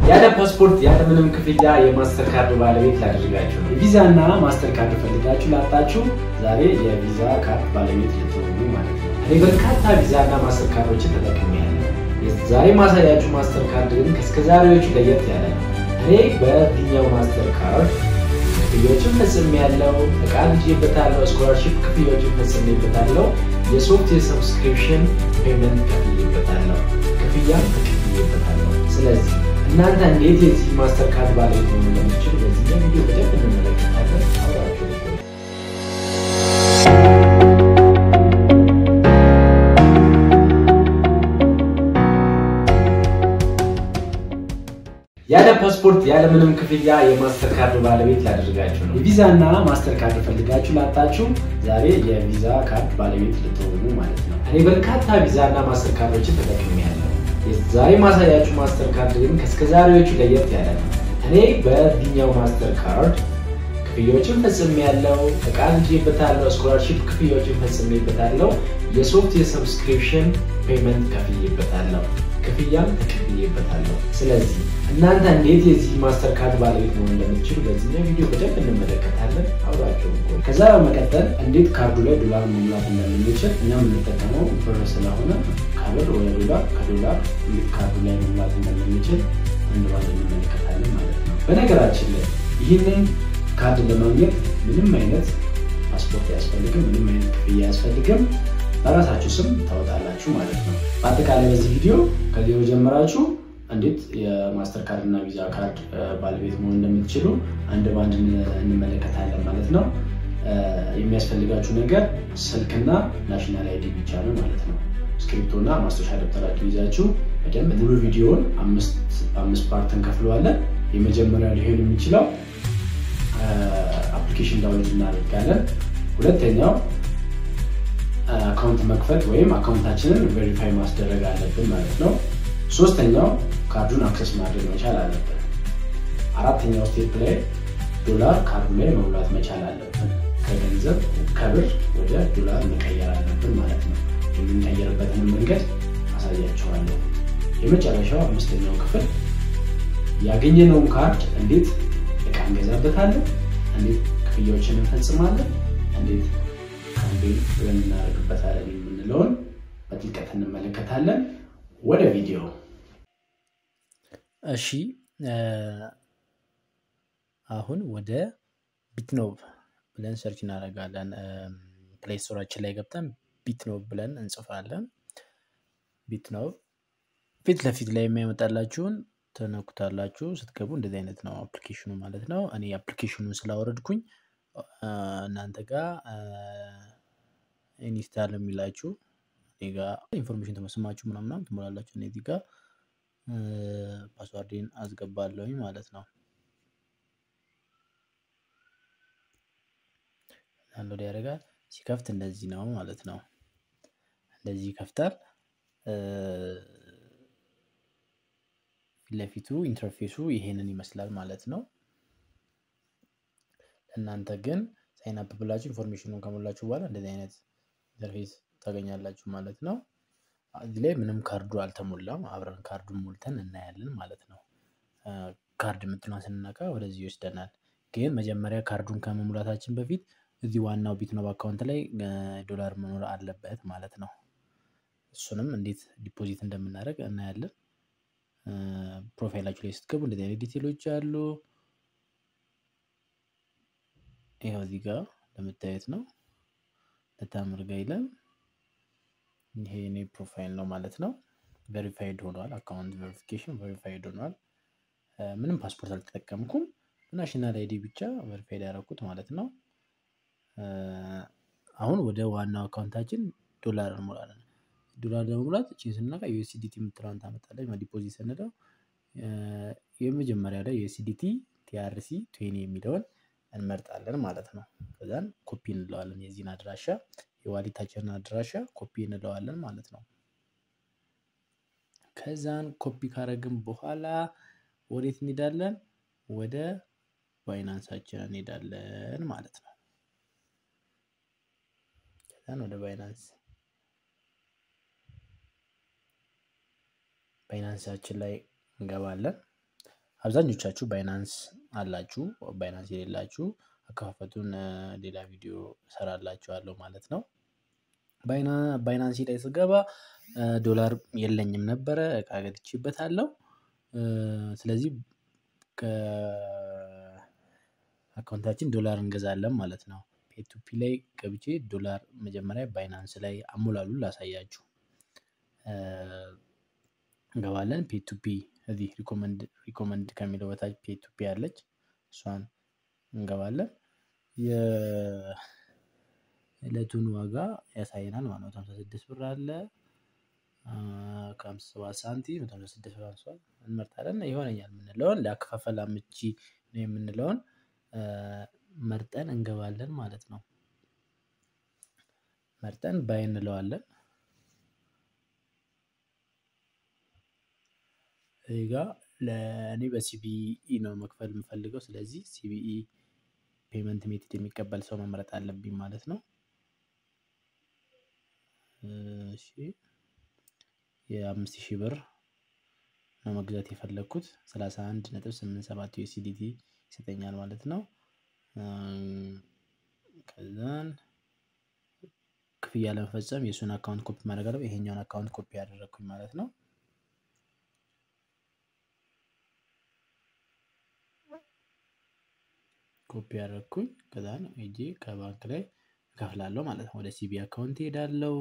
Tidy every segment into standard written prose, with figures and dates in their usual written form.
ያለ ፓስፖርት ያለ ምንም ክፍያ የማስተር ካርድ ባለቤት ላደርጋችሁ ነው። ቪዛና ማስተር ካርድ ፈልጋችሁ ላጣችሁ ዛሬ የቪዛ ካርድ ባለቤት ልትሆኑ ማለት ነው። እኔ በርካታ ቪዛና ማስተር ካርዶችን ተጠቅሜያለሁ። ዛሬ ማሳያችሁ ማስተር ካርድ ግን ከስከዛሬዎቹ ለየት ያለ ነው። እኔ በዚህኛው ማስተር ካርድ ክፍያዎችን ፈጽሜያለሁ፣ እቃ ልጄበታለሁ፣ ስኮላርሺፕ ክፍያዎችን ፈጽሜበታለሁ፣ የሶፍትዌር ሰብስክሪፕሽን ፔመንት ከፍዬበታለሁ፣ ክፍያም ተከፍዬበታለሁ። ስለዚህ እናንተ እንዴት የዚህ ማስተር ካርድ ባለቤት መሆን እንደምትችሉ በዚህ ቪዲዮ በደንብ እንመለከታለን። አብራችሁ ያለ ፓስፖርት ያለ ምንም ክፍያ የማስተር ካርድ ባለቤት ላደርጋችሁ ነው። ቪዛና ማስተር ካርድ ፈልጋችሁ ላጣችሁ ዛሬ የቪዛ ካርድ ባለቤት ልትሆኑ ማለት ነው። እኔ በርካታ ቪዛና ማስተር ካርዶችን ተጠቅሜያለሁ። ዛሬ ማሳያችሁ ማስተር ካርድ ግን ከስከዛሬዎቹ ለየት ያለ ነው። እኔ በዚህኛው ማስተር ካርድ ክፍያዎችን ፈጽሜያለሁ፣ እቃ ልጄበታለሁ፣ ስኮላርሺፕ ክፍያዎችን ፈጽሜበታለሁ፣ የሶፍትዌር ሰብስክሪፕሽን ፔመንት ከፍዬበታለሁ፣ ክፍያም ተከፍዬበታለሁ። ስለዚህ እናንተ እንዴት የዚህ ማስተር ካርድ ባለቤት መሆን እንደምትችሉ በዚህ ቪዲዮ በደንብ እንመለከታለን። አብራችሁ ቆዩ። ከዛ በመቀጠል እንዴት ካርዱ ላይ ዶላር መሙላት እንደምንችል እኛ የምንጠቀመው ብር ስለሆነ ከብር ወደ ዶላር ከዶላር እንዴት ካርዱ ላይ መሙላት እንደምንችል አንድ ባንድ እንመለከታለን ማለት ነው። በነገራችን ላይ ይህንን ካርድ ለማግኘት ምንም አይነት ፓስፖርት ያስፈልግም፣ ምንም አይነት ክፍያ ያስፈልግም። በራሳችሁ ስም ታወጣላችሁ ማለት ነው። በአጠቃላይ በዚህ ቪዲዮ ከዜሮ ጀምራችሁ እንዴት የማስተር ካርድ እና ቪዛ ካርድ ባለቤት መሆን እንደምትችሉ አንድ ባንድ እንመለከታለን ማለት ነው። የሚያስፈልጋችሁ ነገር ስልክና ናሽናል አይዲ ብቻ ነው ማለት ነው። ስክሪፕቶና ማስታወሻ ደብተራችሁ ይዛችሁ በደንብ ሙሉ ቪዲዮውን አምስት ፓርት እንከፍለዋለን። የመጀመሪያው ሊሆን የሚችለው አፕሊኬሽን ዳውንሎድ እናደርጋለን። ሁለተኛው አካውንት መክፈት ወይም አካውንታችንን ቬሪፋይ ማስደረግ አለብን ማለት ነው። ሶስተኛው ካርዱን አክሰስ ማድረግ መቻል አለብን። አራተኛው ስቴፕ ላይ ዶላር ካርዱ ላይ መሙላት መቻል አለብን። ከገንዘብ ከብር ወደ ዶላር መቀየር አለብን ማለት ነው። የምንቀየርበትን መንገድ አሳያችኋለሁ። የመጨረሻው አምስተኛው ክፍል ያገኘነውን ካርድ እንዴት እቃ እንገዛበታለን፣ እንዴት ክፍያዎችን እንፈጽማለን፣ እንዴት ካምፔን እናደርግበታለን የምንለውን በጥልቀት እንመለከታለን። ወደ ቪዲዮ። እሺ አሁን ወደ ቢትኖቭ ብለን ሰርች እናደርጋለን። ፕሌይ ስቶራችን ላይ ገብተን ቢትኖቭ ብለን እንጽፋለን። ቢትኖቭ ፊት ለፊት ላይ የሚያመጣላችሁን ተነኩታላችሁ። ስትገቡ እንደዚህ አይነት ነው አፕሊኬሽኑ ማለት ነው። እኔ አፕሊኬሽኑን ስላወረድኩኝ እናንተ ጋር ኢንስታል የሚላችሁ እኔ ጋር ኢንፎርሜሽን ተመስማችሁ ምናምን ትሞላላችሁ። እኔ እዚህ ጋር ፓስወርዴን አስገባለሁኝ ማለት ነው። ዳውንሎድ ያደርጋል። ሲከፍት እንደዚህ ነው ማለት ነው። እንደዚህ ይከፍታል። ፊት ለፊቱ ኢንተርፌሱ ይሄንን ይመስላል ማለት ነው። እናንተ ግን ሳይን አፕ ብላችሁ ኢንፎርሜሽኑን ከሞላችሁ በኋላ እንደዚህ አይነት ኢንተርፌስ ታገኛላችሁ ማለት ነው። እዚህ ላይ ምንም ካርዱ አልተሞላም። አብረን ካርዱን ሞልተን እናያለን ማለት ነው። ካርድ ምትኗን ስንነካ ወደዚህ ይወስደናል። ግን መጀመሪያ ካርዱን ከመሙላታችን በፊት እዚህ ዋናው ቢትኖቭ አካውንት ላይ ዶላር መኖር አለበት ማለት ነው። እሱንም እንዴት ዲፖዚት እንደምናደርግ እናያለን። ፕሮፋይላችሁ ላይ ስትገቡ እንደዚህ አይነት ዲቴሎች አሉ። ይሄው እዚህ ጋር እንደምታዩት ነው። ለታምር ጋይለም ይሄ የኔ ፕሮፋይል ነው ማለት ነው። ቬሪፋይድ ሆኗል። አካውንት ቬሪፊኬሽን ቬሪፋይድ ሆኗል። ምንም ፓስፖርት አልተጠቀምኩም። ናሽናል አይዲ ብቻ ቬሪፋይድ ያደረኩት ማለት ነው። አሁን ወደ ዋናው አካውንታችን ዶላር እንሞላለን። ዶላር ለመሙላት እቺን ስንነካ USDT የምትለውን ታመጣለች። ዲፖዚት ስንለው የመጀመሪያው ላይ USDT TRC 20 የሚለውን እንመርጣለን ማለት ነው። ከዛን ኮፒ እንለዋለን። የዚህን አድራሻ የዋሊታችንን አድራሻ ኮፒ እንለዋለን ማለት ነው። ከዛን ኮፒ ካረግን በኋላ ወዴት እንሄዳለን? ወደ ባይናንሳችን እንሄዳለን ማለት ነው። ከዛን ወደ ባይናንሳችን ላይ እንገባለን። አብዛኞቻችሁ ባይናንስ አላችሁ። ባይናንስ የሌላችሁ አከፋፈቱን ሌላ ቪዲዮ እሰራላችኋለሁ ማለት ነው። ባይናንስ ላይ ስገባ ዶላር የለኝም ነበረ፣ እቃ ገዝቼበታለሁ። ስለዚህ ከአካውንታችን ዶላር እንገዛለን ማለት ነው። ፔቱፒ ላይ ገብቼ ዶላር መጀመሪያ ባይናንስ ላይ አሞላሉን ላሳያችሁ። እንገባለን ፔቱፒ እዚህ ሪኮመንድ ከሚለው በታች ፔቱፒ አለች፣ እሷን እንገባለን። የእለቱን ዋጋ ያሳየናል ማለት ነው። 56 ብር አለ ከ57 ሳንቲም 56 ብር አንሷል። እንመርጣለን ይሆነኛል የምንለውን ለአከፋፈል አመቺ ነው የምንለውን መርጠን እንገባለን ማለት ነው። መርጠን ባይ እንለዋለን። እዚህ ጋር ለእኔ በሲቢኢ ነው መክፈል የምፈልገው። ስለዚህ ሲቢኢ ፔመንት ሜትድ የሚቀበል ሰው መምረጥ አለብኝ ማለት ነው። እሺ የ5000 ብር ነው መግዛት የፈለኩት 31.87 ዩኤስዲቲ ይሰጠኛል ማለት ነው። ከዛን ክፍያ ለመፈጸም የሱን አካውንት ኮፒ ማድረግ አለብኝ። ይሄኛውን አካውንት ኮፒ ያደረኩኝ ማለት ነው። ኮፒ ያደረኩኝ ከዛን ሄጄ ከባንክ ላይ እከፍላለሁ ማለት ነው። ወደ ሲቢ አካውንት ሄዳለሁ።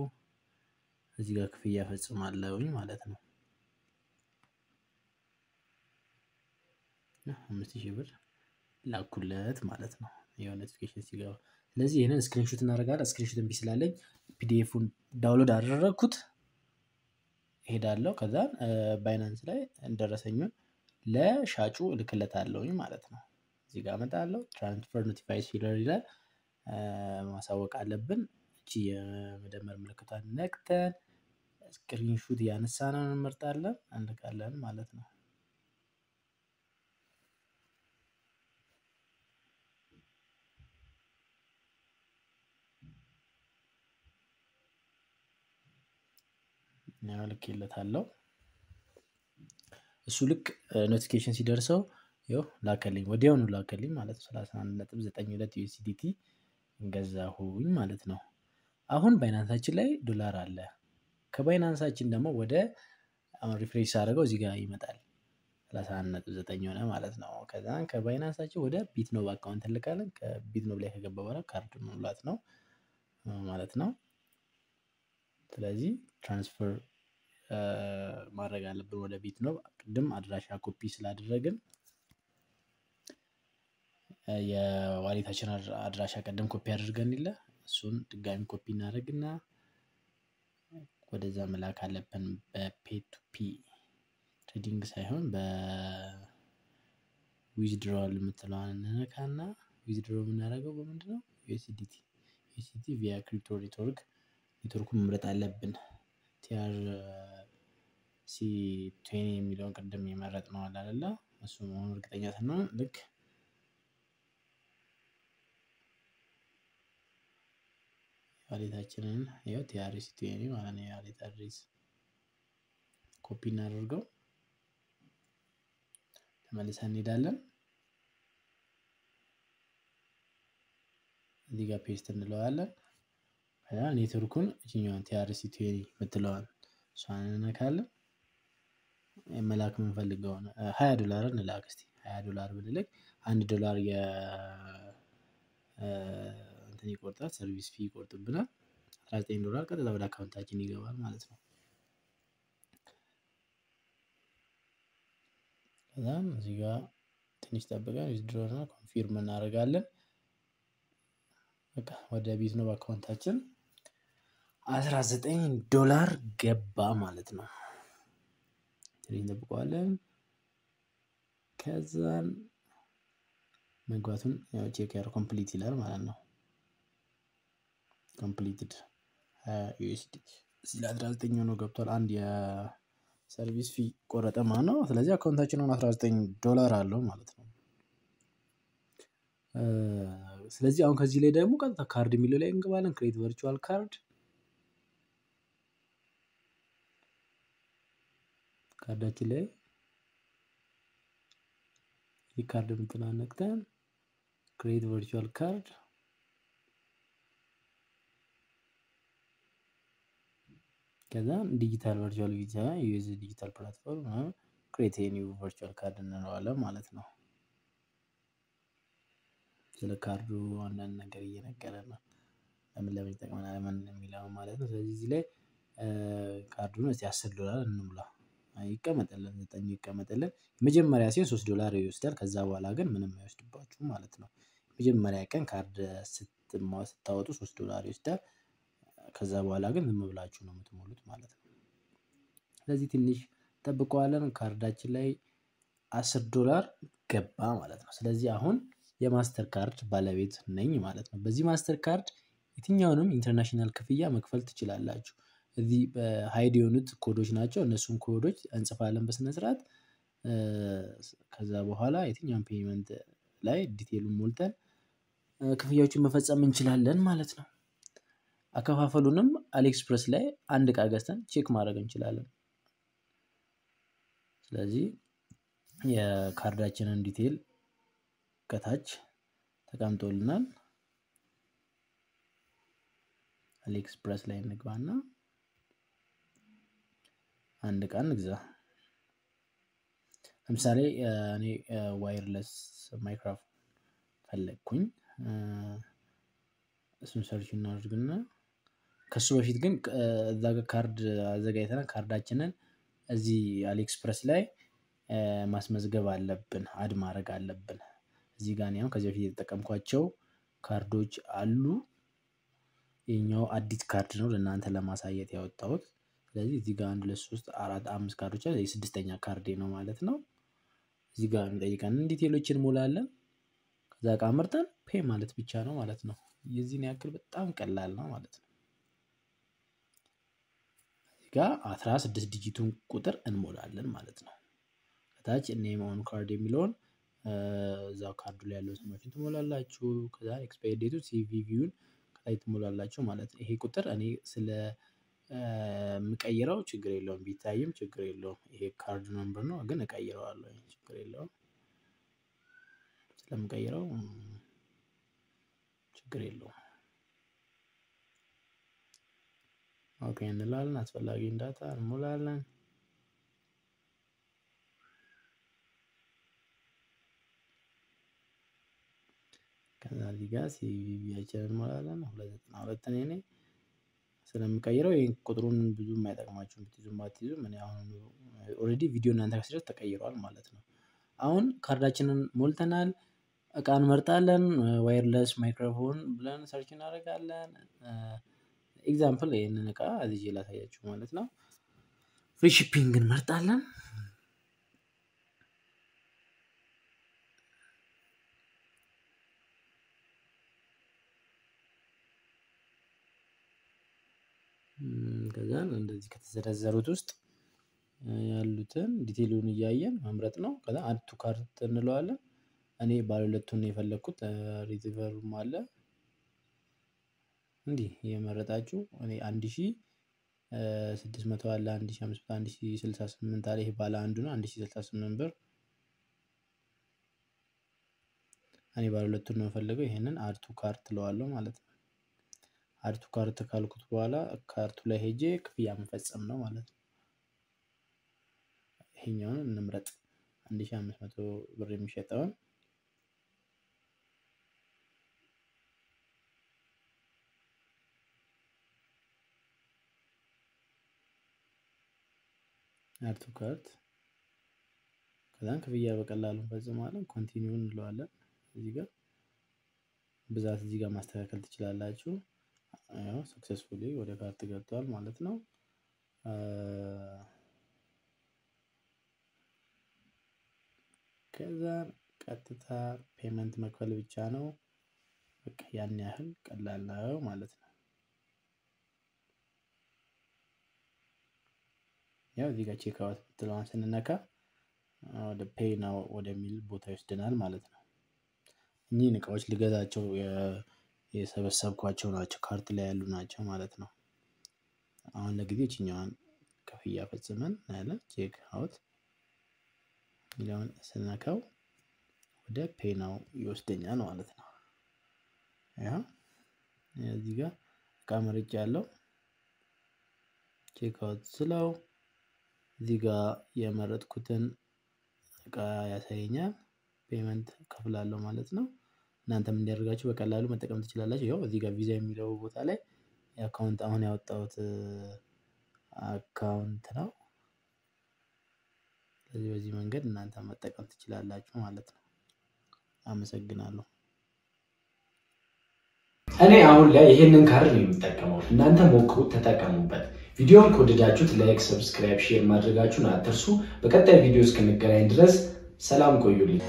እዚህ ጋር ክፍያ ፈጽማለሁኝ ማለት ነው። 5000 ብር ላኩለት ማለት ነው። የሆነ ኖቲፊኬሽን ሲገባ ስለዚህ ይሄንን ስክሪንሾት እናደርጋለን። ስክሪንሾት እምቢ ስላለኝ ፒዲኤፉን ዳውንሎድ አደረኩት። ሄዳለሁ ከዛ ባይናንስ ላይ እንደረሰኙን ለሻጩ እልክለታለሁኝ ማለት ነው። እዚህ ጋር እመጣለሁ። ትራንስፈር ኖቲፋይ ፊለር ይላል፣ ማሳወቅ አለብን። እቺ የመደመር ምልክቷን ነክተን ስክሪንሾት ያነሳነውን እንመርጣለን፣ እንልካለን ማለት ነው። ልኬለታለሁ። እሱ ልክ ኖቲፊኬሽን ሲደርሰው ይኸው ላከልኝ፣ ወዲያውኑ ላከልኝ ማለት ነው። 31.92 ዩኤስዲቲ ገዛሁኝ ማለት ነው። አሁን ባይናንሳችን ላይ ዶላር አለ። ከባይናንሳችን ደግሞ ወደ አሁን ሪፍሬሽ አድርገው እዚህ ጋር ይመጣል 31.9 ሆነ ማለት ነው። ከዛን ከባይናንሳችን ወደ ቢትኖብ አካውንት እንልካለን። ከቢትኖብ ላይ ከገባ በኋላ ካርድ መሙላት ነው ማለት ነው። ስለዚህ ትራንስፈር ማድረግ አለብን ወደ ቢትኖብ። ቅድም አድራሻ ኮፒ ስላደረግን የዋሌታችን አድራሻ ቀደም ኮፒ አድርገን የለ እሱን ድጋሚ ኮፒ እናደርግና ወደዛ መላክ አለብን። በፔቱፒ ትሬዲንግ ሳይሆን በዊዝድሮዋል የምትለዋን እንነካና ዊዝድሮ የምናደርገው በምንድነው? ዩኤስዲቲ ቪያ ክሪፕቶ ኔትወርኩን መምረጥ አለብን። TRC20 የሚለውን ቅድም የመረጥነው አለ አይደለ? እሱ መሆኑን እርግጠኛ ስንሆን ልክ ዋሌታችንን ይኸው TRC20 ማለት ነው። የዋሌት አድሬስ ኮፒ እናደርገው፣ ተመልሰን እንሄዳለን። እዚህ ጋር ፔስት እንለዋለን። ከዛ ኔትወርኩን እኛውን TRC20 የምትለዋን እሷን እንነካለን። መላክ የምንፈልገውን $20 እንላክ እስቲ። $20 ብንልክ $1 እንትን ይቆርጣል፣ ሰርቪስ ፊ ይቆርጥብናል። $19 ቀጥታ ወደ አካውንታችን ይገባል ማለት ነው። ከዛም እዚህ ጋር ትንሽ ጠብቀን ዊዝድሮ እና ኮንፊርም እናደርጋለን። በቃ ወደ ቢትኖብ አካውንታችን $19 ገባ ማለት ነው። ትንሽ እንጠብቀዋለን። ከዛን መግባቱን ቼክ ያደርግ ኮምፕሊት ይላል ማለት ነው። ኮምፕሊትድ USDT እዚህ ላይ 19 ሆኖ ገብቷል። አንድ የሰርቪስ ፊ ቆረጠ ማለት ነው። ስለዚህ አካውንታችን አሁን $19 አለው ማለት ነው። ስለዚህ አሁን ከዚህ ላይ ደግሞ ቀጥታ ካርድ የሚለው ላይ እንገባለን። ክሬት ቨርቹዋል ካርድ ካርዳችን ላይ የካርድ ምትናነቅተን create virtual card ከዛ ዲጂታል ቨርቹዋል ቪዛ ዩዝ ዲጂታል ፕላትፎርም create a new virtual card እንለዋለን ማለት ነው። ስለ ካርዱ አንዳንድ ነገር እየነገረን ነው። ለምን ይጠቅመናል ምን የሚለው ማለት ነው። ስለዚህ እዚህ ላይ ካርዱን እስቲ $10 እንሙላ። ይቀመጥልን 9 ይቀመጥልን። መጀመሪያ ሲሆን $3 ይወስዳል። ከዛ በኋላ ግን ምንም አይወስድባችሁም ማለት ነው። መጀመሪያ ቀን ካርድ ስታወጡ $3 ይወስዳል። ከዛ በኋላ ግን ዝም ብላችሁ ነው የምትሞሉት ማለት ነው። ስለዚህ ትንሽ ጠብቀዋለን። ካርዳችን ላይ $10 ገባ ማለት ነው። ስለዚህ አሁን የማስተር ካርድ ባለቤት ነኝ ማለት ነው። በዚህ ማስተር ካርድ የትኛውንም ኢንተርናሽናል ክፍያ መክፈል ትችላላችሁ። እዚህ በሃይድ የሆኑት ኮዶች ናቸው። እነሱን ኮዶች እንጽፋለን በስነ ስርዓት። ከዛ በኋላ የትኛውም ፔመንት ላይ ዲቴሉን ሞልተን ክፍያዎችን መፈጸም እንችላለን ማለት ነው። አከፋፈሉንም አሊኤክስፕረስ ላይ አንድ እቃ ገዝተን ቼክ ማድረግ እንችላለን። ስለዚህ የካርዳችንን ዲቴል ከታች ተቀምጦልናል። አሊኤክስፕረስ ላይ እንግባና አንድ እቃ እንግዛ። ለምሳሌ እኔ ዋየርለስ ማይክሮፎን ፈለግኩኝ። እሱን ሰርች እናድርግና ከሱ በፊት ግን እዛ ጋር ካርድ አዘጋጅተናል። ካርዳችንን እዚህ አሊኤክስፕረስ ላይ ማስመዝገብ አለብን፣ አድ ማድረግ አለብን። እዚህ ጋር ነው ከዚህ በፊት የተጠቀምኳቸው ካርዶች አሉ። ይሄኛው አዲስ ካርድ ነው ለእናንተ ለማሳየት ያወጣሁት። ስለዚህ እዚህ ጋር 1 2 3 4 5 ካርዶች አሉ። የስድስተኛ ካርዴ ነው ማለት ነው። እዚህ ጋር እንጠይቀን ዲቴሎችን እንሞላለን። ከዛ እቃ መርጠን ፔይ ማለት ብቻ ነው ማለት ነው። የዚህን ያክል በጣም ቀላል ነው ማለት ነው። እዚህ ጋር 16 ዲጂቱን ቁጥር እንሞላለን ማለት ነው። ከታች ኔም ኦን ካርድ የሚለውን እዛው ካርዱ ላይ ያለው ስሞችን ትሞላላችሁ። ከዛ ኤክስፓየር ዴቱ ሲቪቪውን ከላይ ትሞላላችሁ ማለት ነው። ይሄ ቁጥር እኔ ስለ ምቀይረው ችግር የለውም፣ ቢታይም ችግር የለውም። ይሄ ካርድ ነምበር ነው ግን እቀይረዋለሁ፣ ችግር የለውም። ስለምቀይረው ችግር የለውም። ኦኬ እንላለን። አስፈላጊ ዳታ እንሞላለን። ከዛ እዚህ ጋር ሲቪቪያችንን እንሞላለን። 292 እኔ ነኝ ስለምቀይረው ይሄን ቁጥሩን ብዙ የማይጠቅማችሁ ብትይዙም ባትይዙም እኔ አሁን ኦሬዲ ቪዲዮ እናንተ ከስደት ተቀይሯል ማለት ነው። አሁን ካርዳችንን ሞልተናል። እቃ እንመርጣለን። ዋየርለስ ማይክሮፎን ብለን ሰርች እናደርጋለን። ኤግዛምፕል ይሄንን እቃ እዚህ ላሳያችሁ ማለት ነው። ፍሪ ሺፒንግ እንመርጣለን። ከዛ እንደዚህ ከተዘረዘሩት ውስጥ ያሉትን ዲቴሉን እያየን መምረጥ ነው። ከዛ አድ ቱ ካርት እንለዋለን። እኔ ባለ ሁለቱን ነው የፈለኩት። ሪሲቨርም አለ። እንዲህ የመረጣችሁ እኔ 1600 አለ፣ 1500፣ 1068 አለ። ይሄ ባለ አንዱ ነው 1068 ብር። እኔ ባለ ሁለቱን ነው የፈለገው። ይሄንን አድ ቱ ካርት እለዋለሁ ማለት ነው። አድ ቱ ካርት ካልኩት በኋላ ካርቱ ላይ ሄጄ ክፍያ መፈጸም ነው ማለት ነው። ይሄኛውን እንምረጥ። 1500 ብር የሚሸጠውን አድ ቱ ካርት ከዛን ክፍያ በቀላሉ እንፈጽማለን። ኮንቲኒው እንለዋለን። እዚህ ጋር ብዛት እዚህ ጋር ማስተካከል ትችላላችሁ። ያው ሰክሰስፉሊ ወደ ካርት ገብቷል ማለት ነው። ከዛ ቀጥታ ፔመንት መክፈል ብቻ ነው። በቃ ያን ያህል ቀላል ነው ማለት ነው። ያው እዚህ ጋር ቼክ አውት ብትለዋን ስንነካ ወደ ፔይ ናው ወደሚል ቦታ ይወስደናል ማለት ነው። እኚህን እቃዎች ልገዛቸው የሰበሰብኳቸው ናቸው፣ ካርት ላይ ያሉ ናቸው ማለት ነው። አሁን ለጊዜ እቺኛዋን ክፍያ ፈጽመን ያለ ቼክ አውት ሚለውን ስነካው ወደ ፔናው ይወስደኛል ማለት ነው። ያ እዚህ ጋር ካመርጭ ያለው ቼክ አውት ስለው እዚህ ጋር የመረጥኩትን እቃ ያሳየኛል። ፔመንት ከፍላለሁ ማለት ነው። እናንተም እንዲያደርጋችሁ በቀላሉ መጠቀም ትችላላችሁ። ያው እዚህ ጋር ቪዛ የሚለው ቦታ ላይ የአካውንት አሁን ያወጣሁት አካውንት ነው። ስለዚህ በዚህ መንገድ እናንተ መጠቀም ትችላላችሁ ማለት ነው። አመሰግናለሁ። እኔ አሁን ላይ ይሄንን ካርድ ነው የምጠቀመው። እናንተ ሞክሩት፣ ተጠቀሙበት። ቪዲዮውን ከወደዳችሁት ላይክ፣ ሰብስክራይብ፣ ሼር ማድረጋችሁን አትርሱ። በቀጣይ ቪዲዮ እስክንገናኝ ድረስ ሰላም ቆዩልኝ።